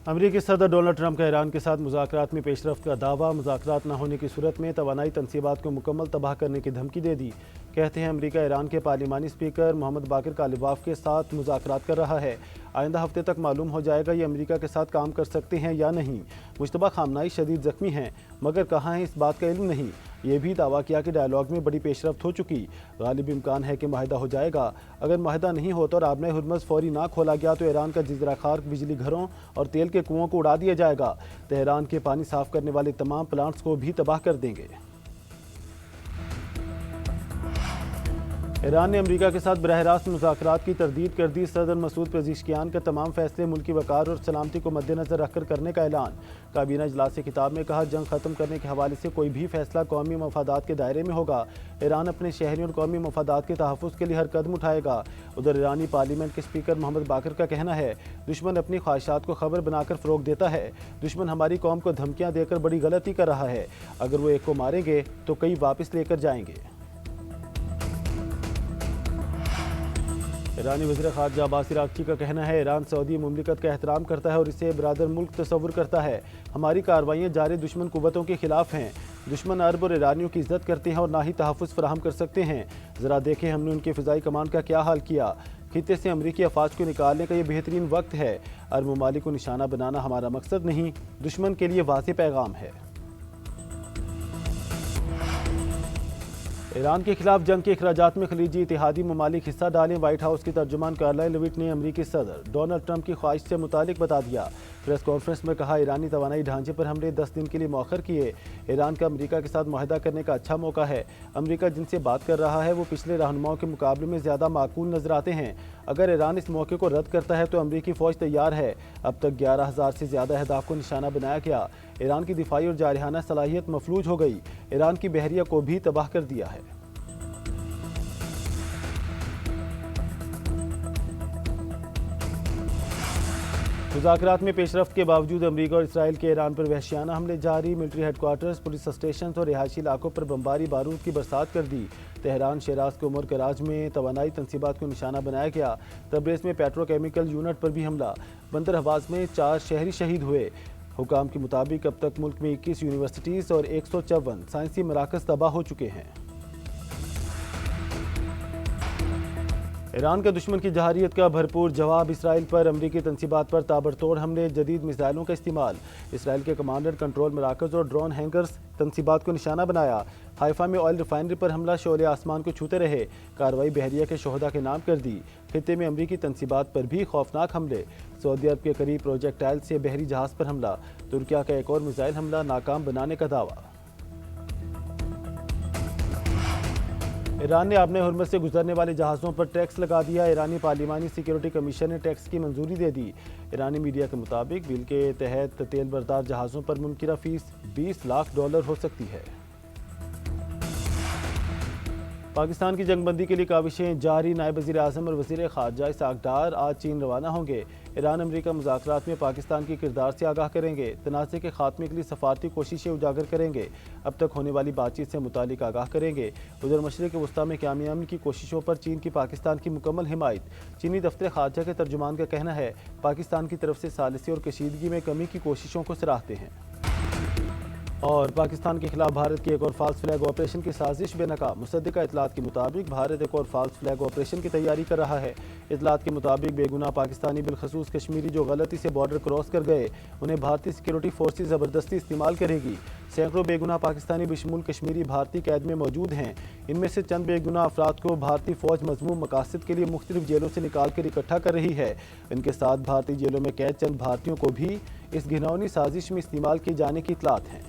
امریکی صدر Donald Trump کا ایران کے ساتھ مذاکرات میں پیش رفت کا دعویٰ۔ مذاکرات نہ ہونے کی صورت میں توانائی تنصیبات کو مکمل تباہ کرنے کی دھمکی دے دی۔ کہتے ہیں امریکہ ایران کے پارلیمانی اسپیکر محمد باقر کالباف کے ساتھ مذاکرات کر رہا ہے۔ آئندہ ہفتے تک معلوم ہو جائے گا یہ امریکہ کے ساتھ کام کر سکتے ہیں یا نہیں۔ مشتبہ خامنائی شدید زخمی ہیں، مگر کہاں ہے اس بات کا علم نہیں۔ یہ بھی دعویٰ کیا کہ ڈائیلاگ میں بڑی پیش رفت ہو چکی، غالب امکان ہے کہ معاہدہ ہو جائے گا۔ اگر معاہدہ نہیں ہوتا اور آبنۂ ہرمز فوری نہ کھولا گیا تو ایران کا جزیرہ خار بجلی گھروں اور تیل کے کنوؤں کو اڑا دیا جائے گا۔ تہران کے پانی صاف کرنے والے تمام پلانٹس کو بھی تباہ کر دیں گے۔ ایران نے امریکہ کے ساتھ براہ راست مذاکرات کی تردید کر دی۔ صدر مسعود پزیشکیان کا تمام فیصلے ملکی وقار اور سلامتی کو مد نظر رکھ کر کرنے کا اعلان۔ کابینہ اجلاس سے خطاب میں کہا، جنگ ختم کرنے کے حوالے سے کوئی بھی فیصلہ قومی مفادات کے دائرے میں ہوگا۔ ایران اپنے شہریوں اور قومی مفادات کے تحفظ کے لیے ہر قدم اٹھائے گا۔ ادھر ایرانی پارلیمنٹ کے اسپیکر محمد باقر کا کہنا ہے، دشمن اپنی خواہشات کو خبر بنا کر فروغ دیتا ہے۔ دشمن ہماری قوم کو دھمکیاں دے کر بڑی غلطی کر رہا ہے۔ اگر وہ ایک کو ماریں گے تو کئی واپس لے کر جائیں گے۔ ایرانی وزیر خارجہ عباس عراقچی کا کہنا ہے، ایران سعودی مملکت کا احترام کرتا ہے اور اسے برادر ملک تصور کرتا ہے۔ ہماری کارروائیاں جاری دشمن قوتوں کے خلاف ہیں۔ دشمن عرب اور ایرانیوں کی عزت کرتے ہیں اور نہ ہی تحفظ فراہم کر سکتے ہیں۔ ذرا دیکھیں ہم نے ان کے فضائی کمان کا کیا حال کیا۔ خطے سے امریکی افواج کو نکالنے کا یہ بہترین وقت ہے۔ عرب ممالک کو نشانہ بنانا ہمارا مقصد نہیں، دشمن کے لیے واضح پیغام ہے۔ ایران کے خلاف جنگ کے اخراجات میں خلیجی اتحادی ممالک حصہ ڈالیں۔ وائٹ ہاؤس کی ترجمان کارلا لیوٹ نے امریکی صدر ڈونلڈ ٹرمپ کی خواہش سے متعلق بتا دیا۔ پریس کانفرنس میں کہا، ایرانی توانائی ڈھانچے پر حملے 10 دن کے لیے مؤخر کیے۔ ایران کا امریکہ کے ساتھ معاہدہ کرنے کا اچھا موقع ہے۔ امریکہ جن سے بات کر رہا ہے وہ پچھلے رہنماؤں کے مقابلے میں زیادہ معقول نظر آتے ہیں۔ اگر ایران اس موقع کو رد کرتا ہے تو امریکی فوج تیار ہے۔ اب تک 11,000 سے زیادہ اہداف کو نشانہ بنایا گیا۔ ایران کی دفاعی اور جارحانہ صلاحیت مفلوج ہو گئی۔ ایران کی بحریہ کو بھی تباہ کر دیا ہے۔ مذاکرات میں پیش رفت کے باوجود امریکہ اور اسرائیل کے ایران پر وحشیانہ حملے جاری۔ Military headquarters, police stations اور رہائشی علاقوں پر بمباری بارود کی برسات کر دی۔ تہران، شیراز، قم اور کراچ میں توانائی تنصیبات کو نشانہ بنایا گیا۔ تبریز میں پیٹرو کیمیکل یونٹ پر بھی حملہ۔ بندر حواز میں 4 شہری شہید ہوئے۔ حکام کے مطابق اب تک ملک میں 21 یونیورسٹیز اور 154 سائنسی مراکز تباہ ہو چکے ہیں۔ ایران کا دشمن کی جارحیت کا بھرپور جواب۔ اسرائیل پر امریکی تنصیبات پر تابڑتوڑ حملے، جدید میزائلوں کا استعمال۔ اسرائیل کے کمانڈر کنٹرول مراکز اور ڈرون ہینگرز تنصیبات کو نشانہ بنایا۔ حائفہ میں آئل ریفائنری پر حملہ، شعلے آسمان کو چھوتے رہے۔ کارروائی بحریہ کے شہداء کے نام کر دی۔ خطے میں امریکی تنصیبات پر بھی خوفناک حملے۔ سعودی عرب کے قریب پروجیکٹائل سے بحری جہاز پر حملہ۔ ترکیہ کا ایک اور میزائل حملہ ناکام بنانے کا دعویٰ۔ ایران نے آبنۂ ہرمز سے گزرنے والے جہازوں پر ٹیکس لگا دیا۔ ایرانی پارلیمانی سیکیورٹی کمیشن نے ٹیکس کی منظوری دے دی۔ ایرانی میڈیا کے مطابق بل کے تحت تیل بردار جہازوں پر ممکنہ فیس $20 لاکھ ہو سکتی ہے۔ پاکستان کی جنگ بندی کے لیے کاوشیں جاری۔ نائب وزیر اعظم اور وزیر خارجہ اسحاق ڈار آج چین روانہ ہوں گے۔ ایران امریکہ مذاکرات میں پاکستان کے کردار سے آگاہ کریں گے۔ تنازع کے خاتمے کے لیے سفارتی کوششیں اجاگر کریں گے۔ اب تک ہونے والی بات چیت سے متعلق آگاہ کریں گے۔ ادھر مشرق وسطیٰ میں قیام امن کی کوششوں پر چین کی پاکستان کی مکمل حمایت۔ چینی دفتر خارجہ کے ترجمان کا کہنا ہے، پاکستان کی طرف سے ثالثی اور کشیدگی میں کمی کی کوششوں کو سراہتے ہیں۔ اور پاکستان کے خلاف بھارت کی ایک اور فالس فلیگ آپریشن کی سازش بے نقاب۔ مصدقہ اطلاعات کے مطابق بھارت ایک اور فالس فلیگ آپریشن کی تیاری کر رہا ہے۔ اطلاعات کے مطابق بے گناہ پاکستانی بالخصوص کشمیری جو غلطی سے بارڈر کراس کر گئے، انہیں بھارتی سیکیورٹی فورسز زبردستی استعمال کرے گی۔ سینکڑوں بے گناہ پاکستانی بشمول کشمیری بھارتی قید میں موجود ہیں۔ ان میں سے چند بے گناہ افراد کو بھارتی فوج مذموم مقاصد کے لیے مختلف جیلوں سے نکال کر اکٹھا کر رہی ہے۔ ان کے ساتھ بھارتی جیلوں میں قید چند بھارتیوں کو بھی اس گھناؤنی سازش میں استعمال کیے جانے کی اطلاعات ہیں۔